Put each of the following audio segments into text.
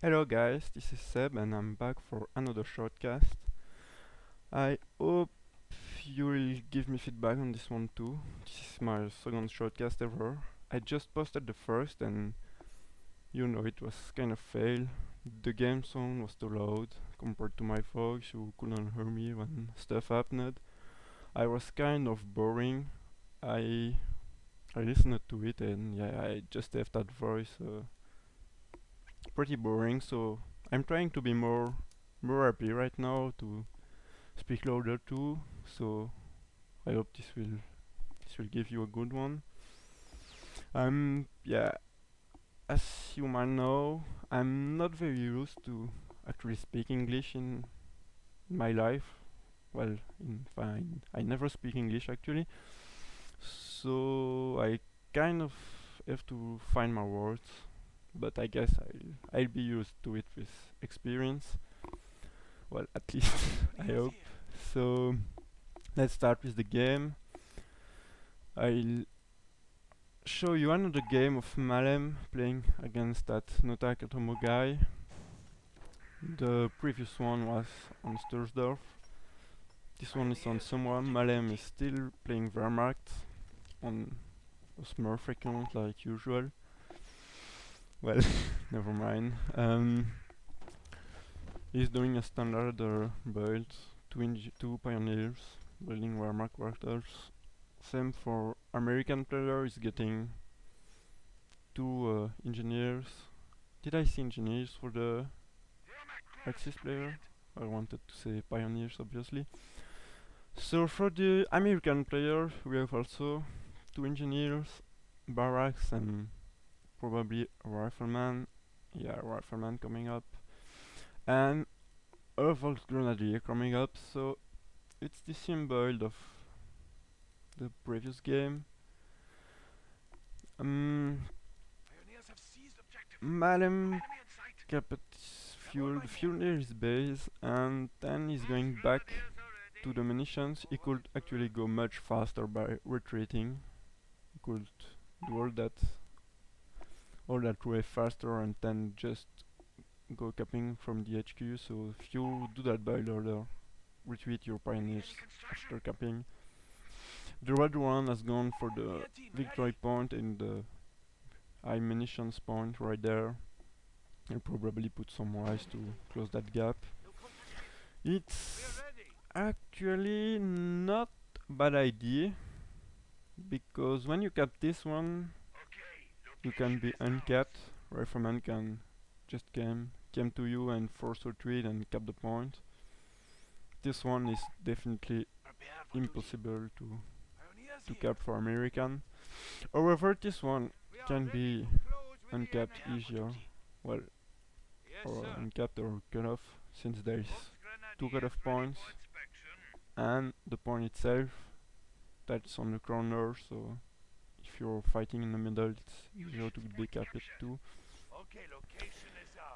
Hello guys, this is Seb and I'm back for another shortcast. I hope you will give me feedback on this one too. This is my second shortcast ever. I just posted the first and it was kind of fail. The game sound was too loud compared to my folks who couldn't hear me when stuff happened. I was kind of boring. I I listened to it and yeah, I just have that voice pretty boring, so I'm trying to be more happy right now to speak louder too. So I hope this will give you a good one. Yeah, as you might know, I'm not very used to actually speak English in my life. Well, in fine, I never speak English actually, so I kind of have to find my words. But I guess I'll be used to it with experience. Well, at least I hope. So let's start with the game. I'll show you another game of M3allem playing against that NotaKatomo guy. The previous one was on Stursdorf. This one is on Semois. M3allem is still playing Wehrmacht on a Smurf account like usual. Well, never mind. He's doing a standard build, two pioneers, building Wehrmacht workers. Same for American player is getting two engineers. Did I see engineers for the Axis player? I wanted to say pioneers, obviously. So for the American player, we have also two engineers, barracks, and probably a rifleman. Yeah, rifleman coming up, and a Volksgrenadier coming up. So it's the same build of the previous game. M3allem kept fuel near his base, and then he's going back to the munitions. He could actually go much faster by retreating. He could do all that way faster and then just go capping from the HQ. So if you do that build order, retreat your pioneers after capping. The red one has gone for the victory point in the high munitions point right there. He'll probably put some wise to close that gap. It's actually not a bad idea, because when you cap this one, you can be uncapped. Rifleman can just came to you and force retreat and cap the point. This one is definitely impossible to cap for American. However, this one can be uncapped easier. Well, or uncapped or cut off, since there is two cut off points and the point itself that's on the corner, so if you're fighting in the middle, it's easier to decap it too.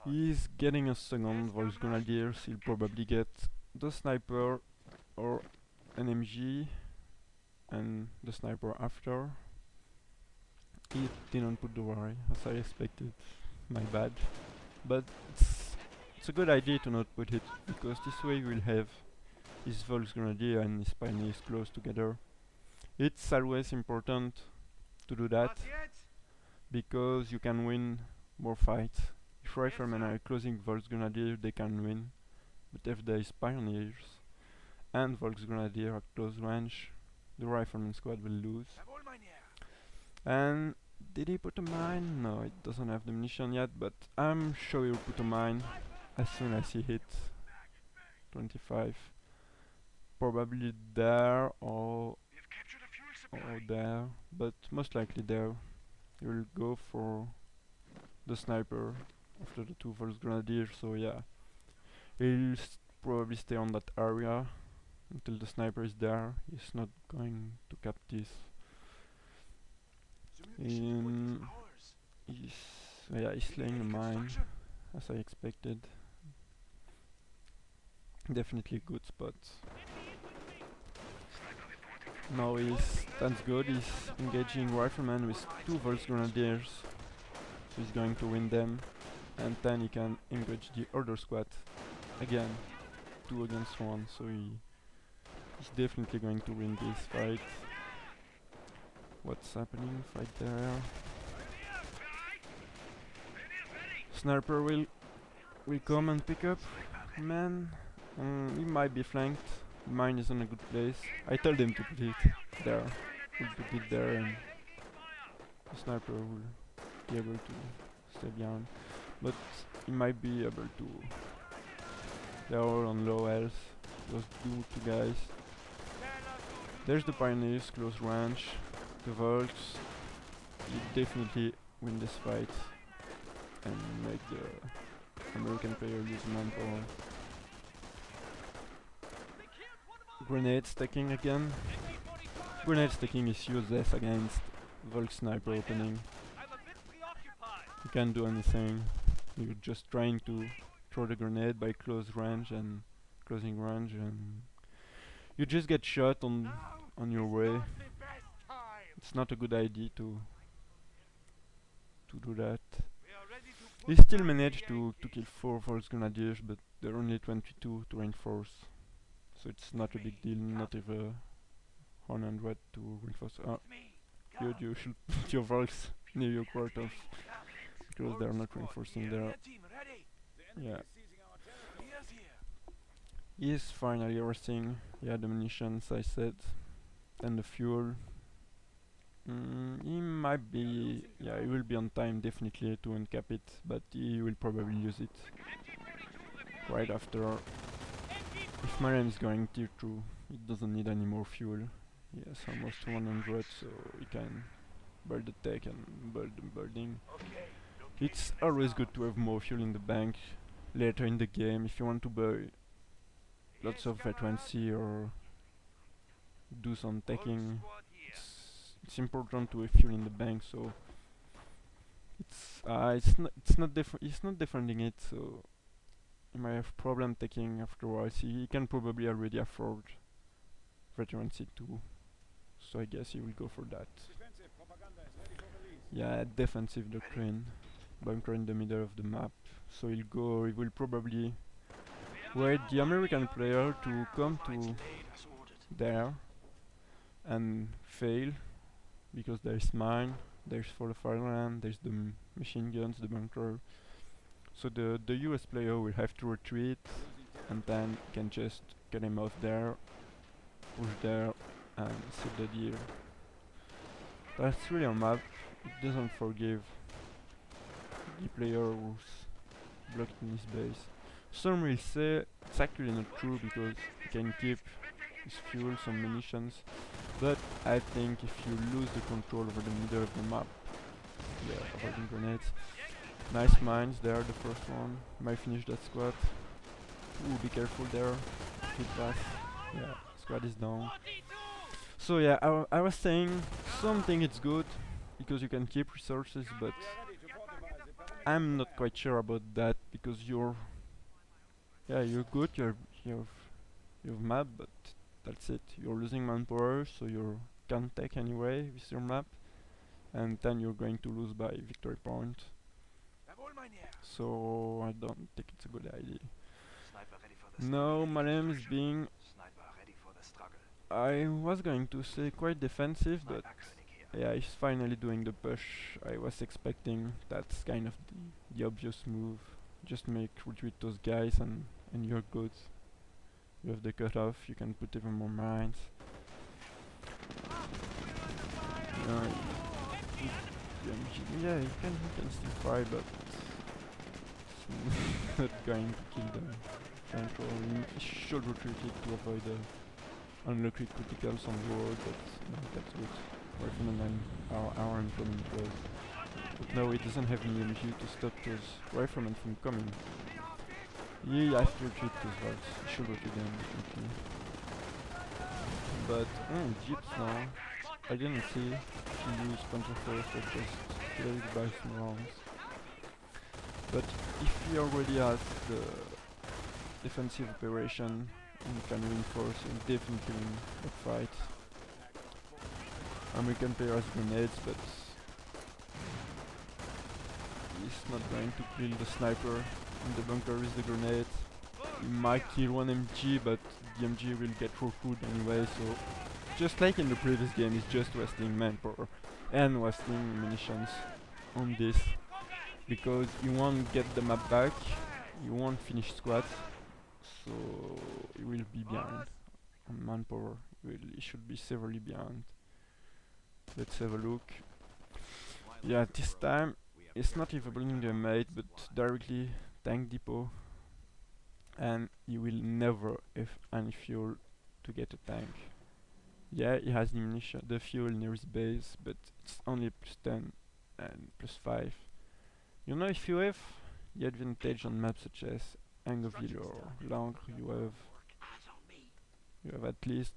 He's getting a second voice grenadiers. He'll probably get the sniper or an MG and the sniper after. He didn't put the Y as I expected. My bad. But it's a good idea to not put it, because this way we'll have his Volksgrenadier and his pioneers close together. It's always important to do that, because you can win more fights. If riflemen are closing Volksgrenadier, they can win. But if there is pioneers and Volksgrenadier at close range, the rifleman squad will lose. And did he put a mine? No, it doesn't have the munition yet, but I'm sure he'll put a mine as soon as he hits 25. Probably there or there, but most likely there. He will go for the sniper after the two first grenadiers, so yeah. He'll probably stay on that area until the sniper is there. He's not going to cap this. He's he's laying a mine, as I expected. Definitely a good spot. Now that's good. He's engaging rifleman with two Volks grenadiers, so he's going to win them. and then he can engage the other squad again, 2 against 1, so he's definitely going to win this fight. What's happening? Fight there. Sniper will come and pick up man. He might be flanked. Mine is in a good place. I told him to put it there. He'll put it there and the sniper will be able to stay behind. But he might be able to. They're all on low health. Those two guys. There's the Pioneers, close range. The Volks. He definitely win this fight and make the American player lose manpower. Grenade stacking again. Grenade stacking is useless against Volk sniper opening. You can't do anything. You're just trying to throw the grenade by close range and closing range, and you just get shot on your way. It's not a good idea to do that. He still managed to kill 4 Volks Grenadiers, but there are only 22 to reinforce. So it's not a big deal, not even 100 to reinforce. You should put your Volks near your quarters, because they're not reinforcing there. Yeah. He is finally resting. Yeah, the munitions I said, and the fuel. He might be, yeah, he will be on time definitely to uncap it, but he will probably use it right after. If Mariam is going tier 2, it doesn't need any more fuel. He has almost 100, so he can build the tech and build the building. It's always good to have more fuel in the bank later in the game if you want to buy lots of veterancy or do some teching. It's important to have fuel in the bank, so it's not defending it, so he might have problem taking afterwards. He can probably already afford veterancy too, so I guess he will go for that. Yeah, defensive doctrine, bunker in the middle of the map, so he will probably wait the American player to come to there and fail, because there's mine, there's for the fireland, there's the machine guns, the bunker. So the US player will have to retreat, and then can just get him off there, push there, and seal the deal. That's really a map. It doesn't forgive the player who's blocked in his base. Some will say it's actually not true, because he can keep his fuel, some munitions, but I think if you lose the control over the middle of the map, yeah, avoiding grenades. Nice mines there, the first one. Might finish that squad. Ooh, be careful there. Hit pass. Yeah, squad is down. So yeah, I was saying something it's good because you can keep resources, but I'm not quite sure about that, because you're good, you've map, but that's it. You're losing manpower, so you can't take anyway with your map, and then you're going to lose by victory point. So I don't think it's a good idea. No, M3allem is being, I was going to say, quite defensive, but yeah, he's finally doing the push. I was expecting that's kind of the obvious move. Just retreat those guys and you're good. You have the cutoff, you can put even more mines. Yeah, you can still try, but it's not going to kill the central. You should retreat it to avoid the unlucky criticals on the road, but that's good. Rifleman and our implement was. But no, it doesn't have any MG to stop those riflemen from coming. He has to retreat those routes. He should retreat them definitely. But jeeps now. I didn't see if he used Panzer first or just played by some rounds. But if he already has the defensive operation and can reinforce, he'll definitely win the fight. American player has grenades, but he he's not going to kill the sniper in the bunker with the grenade. He might kill one MG, but the MG will get through anyway, so just like in the previous game, he's just wasting manpower and wasting munitions on this, because you won't get the map back, you won't finish squads, so you will be behind on manpower. He should be severely behind. Let's have a look. Yeah, this time it's not evaluating the mate, but directly tank depot, and he will never have any fuel to get a tank. Yeah, he has the fuel near his base, but it's only +10 and +5. You know, if you have the advantage on maps such as Angoville or Langres, you have at least,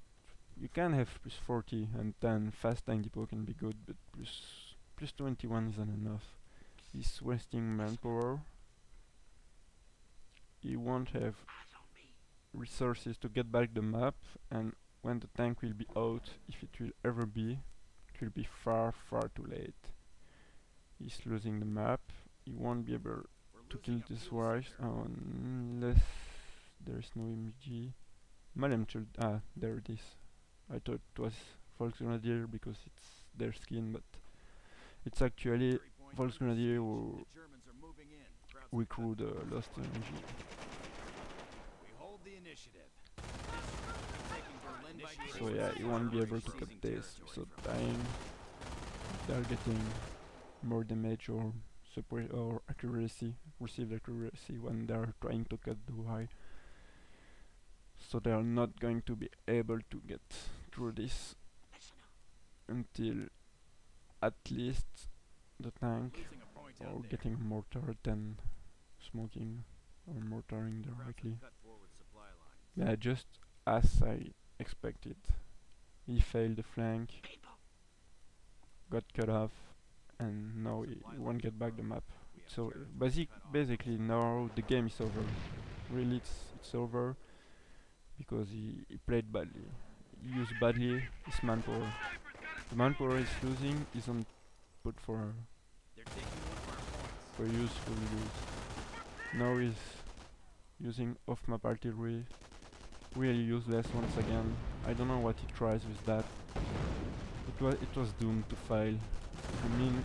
you can have +40 and 10 fast tank depot can be good, but +21 isn't enough. He's wasting manpower. He won't have resources to get back the map, and when the tank will be out, if it will ever be, it will be far too late. He's losing the map. He won't be able to kill this wife unless there is no MG. M3allem should, there it is. I thought it was Volksgrenadier because it's their skin, but it's actually Volksgrenadier who recruit the lost MG. So yeah, you won't be able to cut this without dying. They're getting more damage or accuracy, received accuracy when they're trying to cut the wire. So they are not going to be able to get through this until at least the tank, or getting mortar than smoking or mortaring directly. Yeah, just as I expected. He failed the flank, got cut off, and now he won't get back the map. So basically now the game is over. Really, it's over because he played badly. He used badly his manpower. The manpower he's losing isn't put for useful use. Now he's using off-map artillery, really useless once again. I don't know what he tries with that. It was doomed to fail. I mean,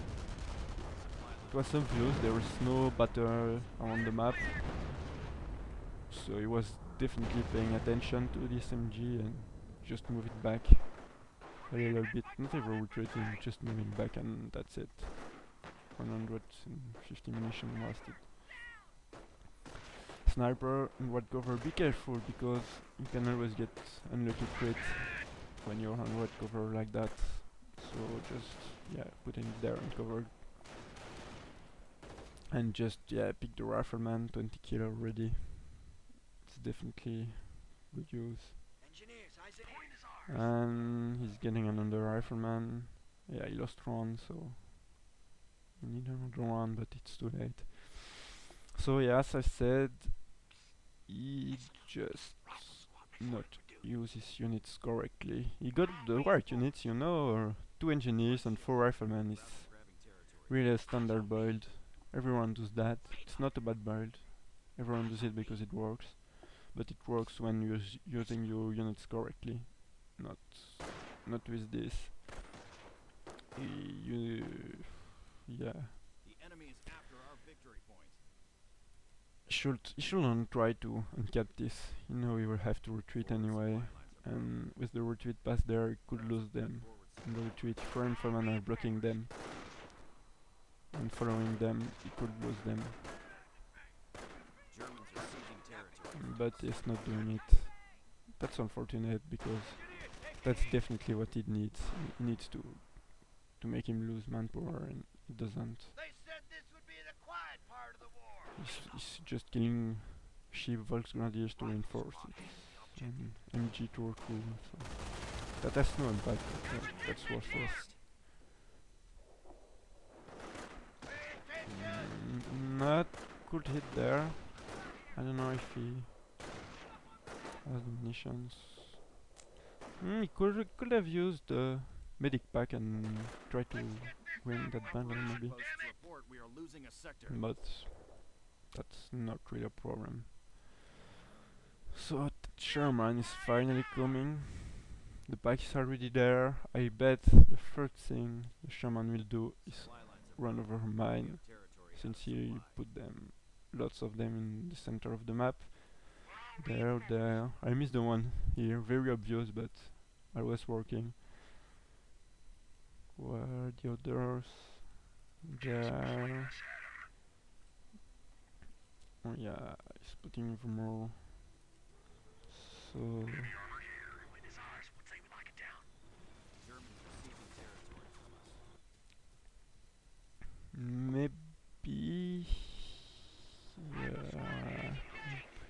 it was obvious there was no battle around the map, so he was definitely paying attention to this MG and just move it back a little bit, not even retreating, just moving back, and that's it. 150 munition wasted. Sniper in wide cover, be careful because you can always get unlucky crit when you're on wide cover like that. So just, yeah, putting it there and cover. And just, yeah, pick the rifleman, 20 kill already. It's definitely good use. And he's getting another rifleman. Yeah, he lost one, so we need another one, but it's too late. So yeah, as I said, he just not use his units correctly. He got the right units, you know, 2 engineers and 4 riflemen is really a standard build. Everyone does that. It's not a bad build. Everyone does it because it works. But it works when you're using your units correctly. Not with this. Yeah. He shouldn't try to uncap this. You know he will have to retreat anyway. And with the retreat pass there, he could lose them. In the retreat, foreign foremen are blocking them. And following them, he could lose them. But he's not doing it. That's unfortunate because that's definitely what he needs. He needs to make him lose manpower, and he doesn't. He's just killing sheep Volksgrenadiers to reinforce it, and MG to recruit. So that has no impact. That's worthless. Not good hit there. I don't know if he has the munitions. He could have used the medic pack and try to win that battle maybe. We are losing a sector. but that's not really a problem. So the Sherman is finally coming. The pack is already there. I bet the first thing the Sherman will do is run over mine, since he put them, lots of them in the center of the map. There. I missed the one here, very obvious, but I was working. Where are the others? There. Oh yeah, he's putting even more. So maybe, yeah,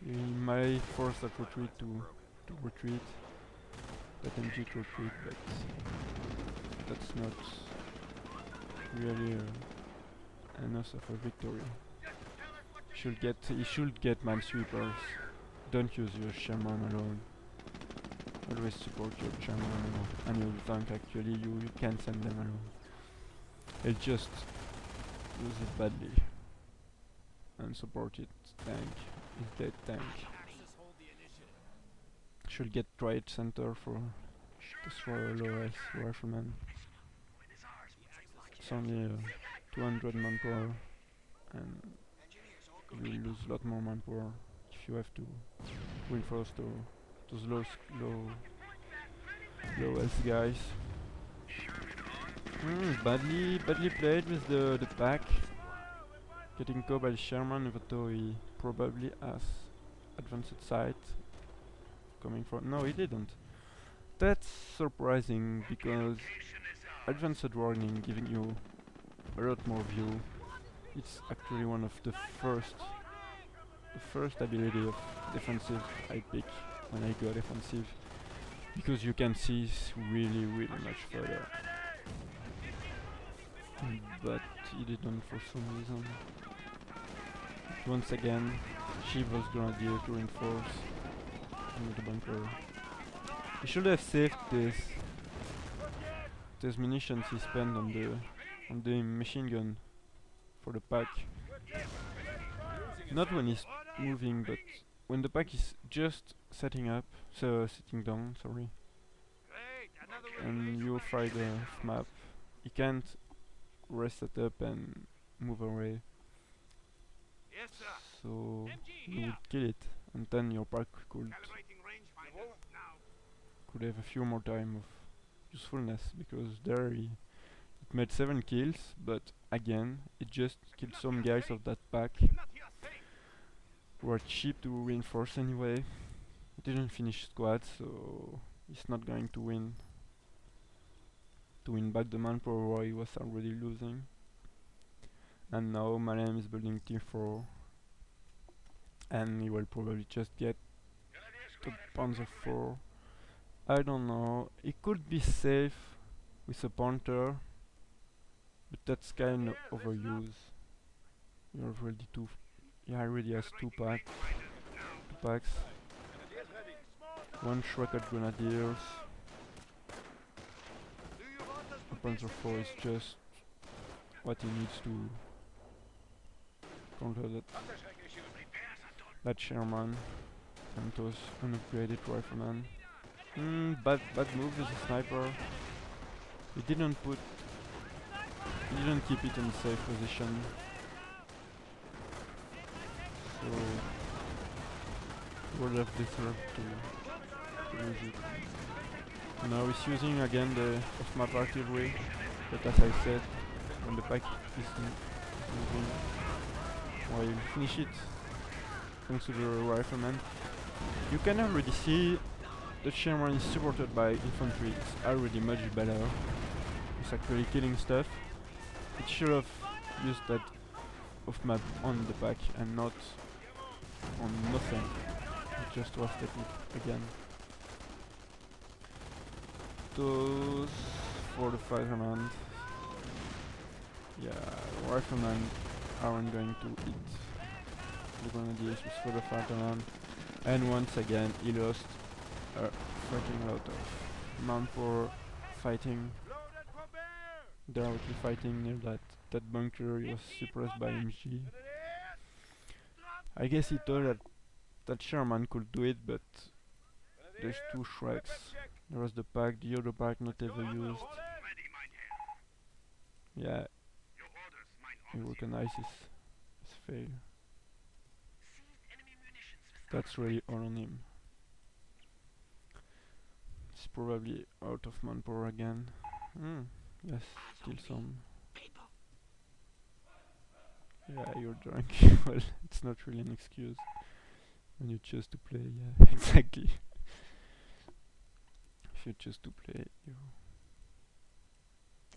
he might force that retreat to retreat, that MG to retreat, but that's not really enough of a victory. He should get minesweepers. Don't use your shaman alone. Always support your shaman alone. And your tank, actually, you can send them alone. He'll just use it badly and support it. Tank is dead tank. Should get right center for destroy low S rifleman. It's only 200 manpower, and you will lose a lot more manpower if you have to reinforce those low health guys. Badly played with the pack. Getting caught by the Sherman, even though he probably has advanced sight coming from. No, he didn't. That's surprising, because advanced warning giving you a lot more view. It's actually one of the first ability of defensive I pick when I go defensive, because you can see really much further. But he didn't for some reason. Once again, Shiva's Grenadier to reinforce with the bunker. He should have saved these munitions he spent on the machine gun for the pack. Not when he's moving, but when the pack is just sitting down, sorry. And you fire the map, he can't rest it up and move away. So you would kill it, and then your pack could have a few more time of usefulness, because there it made 7 kills, but again it just killed some guys of that pack who are cheap to reinforce anyway. It didn't finish squad, so he's not going to win back the manpower where he was already losing. And now M3allem is building T4, and he will probably just get the Panzer 4. I don't know, it could be safe with a Panther, but that's kind of overused. He already has two packs. 1 Shredded Grenadiers. The Panzer 4 is just what he needs to counter that Sherman and those unupgraded riflemen. Bad move with the sniper. He didn't keep it in a safe position. So he would have deserved to lose it. Now he's using again the off-map artillery, but as I said, when the pack is moving, well, you finish it thanks to the rifleman. You can already see the Sherman is supported by infantry. It's already much better. It's actually killing stuff. It should have used that off-map on the pack and not on nothing. It just wasted it again. Those for the fireman. Yeah, riflemen aren't going to eat the grenadiers for the fireman. And once again, he lost a freaking lot of manpower fighting directly fighting near that bunker. He was suppressed by MG. I guess he thought that Sherman could do it, but there's two Shreks. There was the pack, the other pack not ever used. Yeah, he recognizes his fail. That's really all on him. He's probably out of manpower again. Yes, still some. Yeah, you're drunk. Well, it's not really an excuse when you choose to play. Yeah, exactly. If you choose to play, you.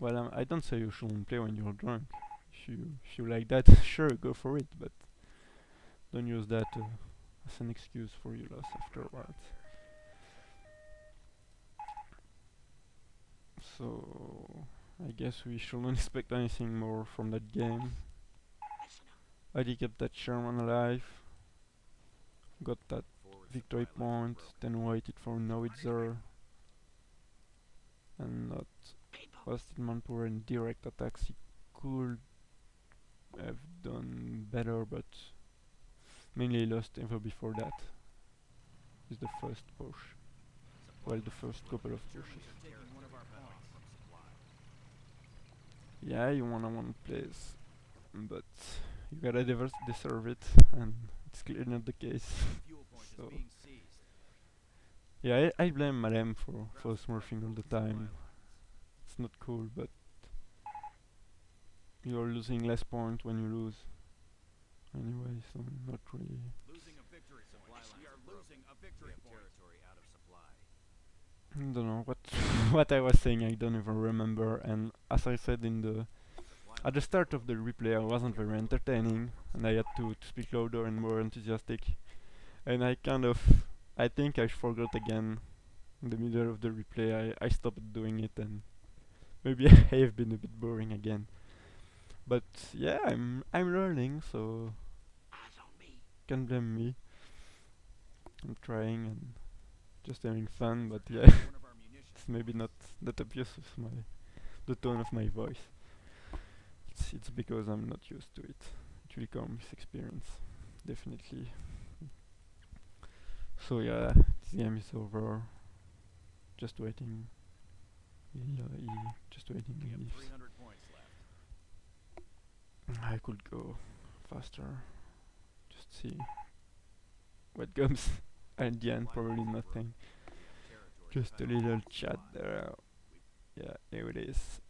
Well, I don't say you shouldn't play when you're drunk. If you like that, sure, go for it. But don't use that as an excuse for your loss afterwards. So I guess we shouldn't expect anything more from that game. I did kept that Sherman alive, got that victory point, then waited for Noitzer, and not wasted manpower in direct attacks. He could have done better, but mainly lost ever before that. Is the first push. Well, the first couple of pushes. Yeah, you wanna one place, but you gotta deserve it, and it's clearly not the case. So yeah, I blame M3allem for smurfing all the time. It's not cool, but you're losing less points when you lose. Anyway, so not really. I don't know what what I was saying. I don't even remember. And as I said at the start of the replay, I wasn't very entertaining, and I had to speak louder and more enthusiastic. And I think I forgot again in the middle of the replay. I stopped doing it, and maybe I have been a bit boring again. But yeah, I'm learning, so can't blame me. I'm trying and just having fun, but yeah, it's maybe not that obvious with the tone of my voice. It's because I'm not used to it. It will come with experience, definitely. So yeah, this game is over. Just waiting. Just waiting. He leaves. I could go faster. Just see what comes. At the end, probably nothing. Just a little chat there. Yeah, here it is.